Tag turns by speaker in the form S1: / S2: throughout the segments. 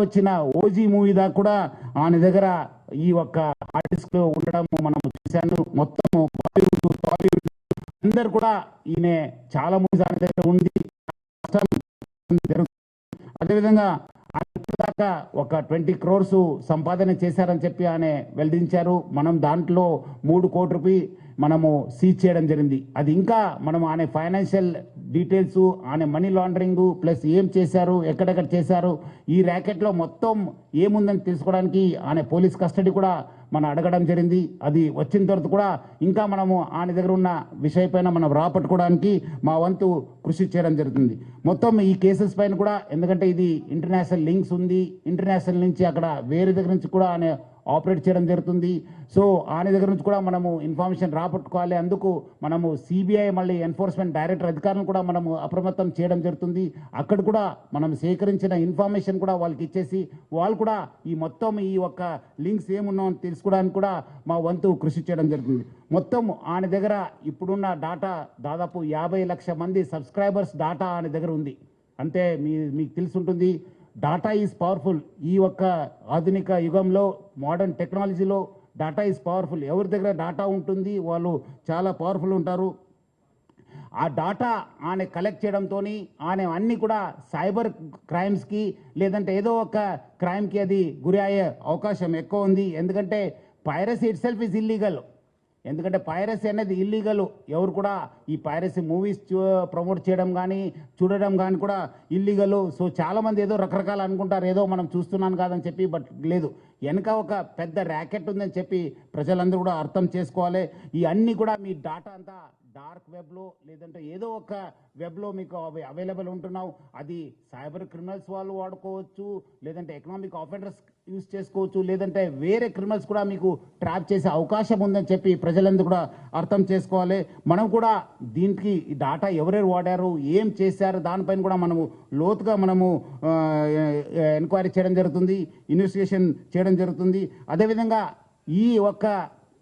S1: వచ్చిన OG movie దాకా కూడా ఆయన దగ్గర ఈ ఒక్క హార్డ్ డిస్క్ లో ఉండడం మనం చూశాను. మొత్తం బాలీవుడ్ టాలీవుడ్ అందరు కూడా ఈయన చాలా మూవీస్ ఆయన దగ్గర ఉంది. అదేవిధంగా దాకా ఒక 20 crores సంపాదన చేశారని చెప్పి ఆయన వెల్లడించారు. మనం దాంట్లో 3 కోట్ల రూపాయలు మనము సీజ్ చేయడం జరిగింది. అది ఇంకా మనం ఆయన ఫైనాన్షియల్ డీటెయిల్స్, ఆయన మనీ లాండరింగ్ ప్లస్ ఏం చేశారు, ఎక్కడెక్కడ చేశారు, ఈ ర్యాకెట్లో మొత్తం ఏముందని తెలుసుకోవడానికి ఆయన పోలీస్ కస్టడీ కూడా మనం అడగడం జరిగింది. అది వచ్చిన తర్వాత కూడా ఇంకా మనము ఆయన దగ్గర ఉన్న విషయపైన మనం రాపట్టుకోవడానికి మా వంతు కృషి చేయడం జరుగుతుంది. మొత్తం ఈ కేసెస్ పైన కూడా, ఎందుకంటే ఇది ఇంటర్నేషనల్ లింక్స్ ఉంది, ఇంటర్నేషనల్ నుంచి అక్కడ వేరే దగ్గర నుంచి కూడా ఆయన ఆపరేట్ చేయడం జరుగుతుంది. సో ఆయన దగ్గర నుంచి కూడా మనము ఇన్ఫర్మేషన్ రాపట్టుకోవాలి. అందుకు మనము సిబిఐ మళ్ళీ ఎన్ఫోర్స్మెంట్ డైరెక్టర్ అధికారులను కూడా మనము అప్రమత్తం చేయడం జరుగుతుంది. అక్కడ కూడా మనం సేకరించిన ఇన్ఫర్మేషన్ కూడా వాళ్ళకి ఇచ్చేసి వాళ్ళు కూడా ఈ మొత్తం ఈ ఒక్క లింక్స్ ఏమున్నాయని తెలుసుకోవడానికి కూడా మా వంతు కృషి చేయడం జరుగుతుంది. మొత్తం ఆయన దగ్గర ఇప్పుడున్న డాటా దాదాపు 50 లక్షల మంది సబ్స్క్రైబర్స్ డాటా ఆయన దగ్గర ఉంది. అంటే మీకు తెలుసుంటుంది, డాటా ఈజ్ పవర్ఫుల్. ఈ ఒక్క ఆధునిక యుగంలో మోడర్న్ టెక్నాలజీలో డాటా ఈజ్ పవర్ఫుల్. ఎవరి దగ్గర డాటా ఉంటుంది వాళ్ళు చాలా పవర్ఫుల్ ఉంటారు. ఆ డాటా ఆయన కలెక్ట్ చేయడంతో ఆయన అన్నీ కూడా సైబర్ క్రైమ్స్కి లేదంటే ఏదో ఒక క్రైమ్కి అది గురి అయ్యే అవకాశం ఎక్కువ ఉంది. ఎందుకంటే piracy it self is illegal. ఎందుకంటే పైరసీ అనేది ఇల్లీగల్. ఎవరు కూడా ఈ పైరసీ మూవీస్ ప్రమోట్ చేయడం కానీ చూడడం కానీ కూడా ఇల్లీగల్. సో చాలామంది ఏదో రకరకాలు అనుకుంటారు, ఏదో మనం చూస్తున్నాను కాదని చెప్పి. బట్ లేదు, వెనక ఒక పెద్ద ర్యాకెట్ ఉందని చెప్పి ప్రజలందరూ కూడా అర్థం చేసుకోవాలి. ఈ అన్నీ కూడా మీ డాటా అంతా డార్క్ వెబ్లో లేదంటే ఏదో ఒక వెబ్లో మీకు అవైలబుల్ ఉంటున్నావు. అది సైబర్ క్రిమినల్స్ వాళ్ళు వాడుకోవచ్చు, లేదంటే ఎకనామిక్ ఆఫెండర్స్ యూజ్ చేసుకోవచ్చు, లేదంటే వేరే క్రిమినల్స్ కూడా మీకు ట్రాప్ చేసే అవకాశం ఉందని చెప్పి ప్రజలందరూ కూడా అర్థం చేసుకోవాలి. మనం కూడా దీనికి ఈ డాటా ఎవరెవరు వాడారు, ఏం చేశారు, దానిపైన కూడా మనము లోతుగా మనము ఎంక్వైరీ చేయడం జరుగుతుంది, ఇన్వెస్టిగేషన్ చేయడం జరుగుతుంది. అదేవిధంగా ఈ ఒక్క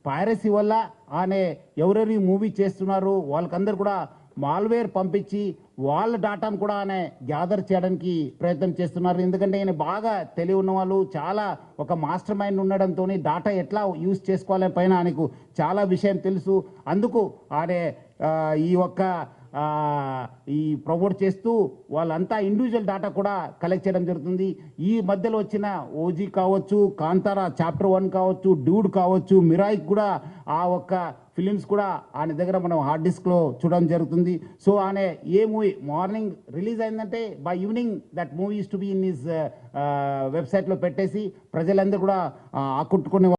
S1: పైరసీ వల్ల ఆయన ఎవరెవరు మూవీ చేస్తున్నారు వాళ్ళకందరూ కూడా మాల్వేర్ పంపించి వాళ్ళ డాటాను కూడా ఆయన గ్యాదర్ చేయడానికి ప్రయత్నం చేస్తున్నారు. ఎందుకంటే ఆయన బాగా తెలివి ఉన్న వాళ్ళు, చాలా ఒక మాస్టర్ మైండ్ ఉండడంతో డాటా ఎట్లా యూజ్ చేసుకోవాలని పైన ఆయనకు చాలా విషయం తెలుసు. అందుకు ఆయన ఈ ఒక్క ఈ ప్రమోట్ చేస్తూ వాళ్ళంతా ఇండివిజువల్ డాటా కూడా కలెక్ట్ చేయడం జరుగుతుంది. ఈ మధ్యలో వచ్చిన ఓజీ కావచ్చు, కాంతారా చాప్టర్ 1 కావచ్చు, డ్యూడ్ కావచ్చు, మిరాయిక్ కూడా ఆ ఒక్క ఫిలిమ్స్ కూడా ఆయన దగ్గర మనం హార్డ్ డిస్క్లో చూడడం జరుగుతుంది. సో ఆయన ఏ మూవీ మార్నింగ్ రిలీజ్ అయిందంటే by evening that movie to be in his వెబ్సైట్లో పెట్టేసి ప్రజలందరూ కూడా ఆకట్టుకునే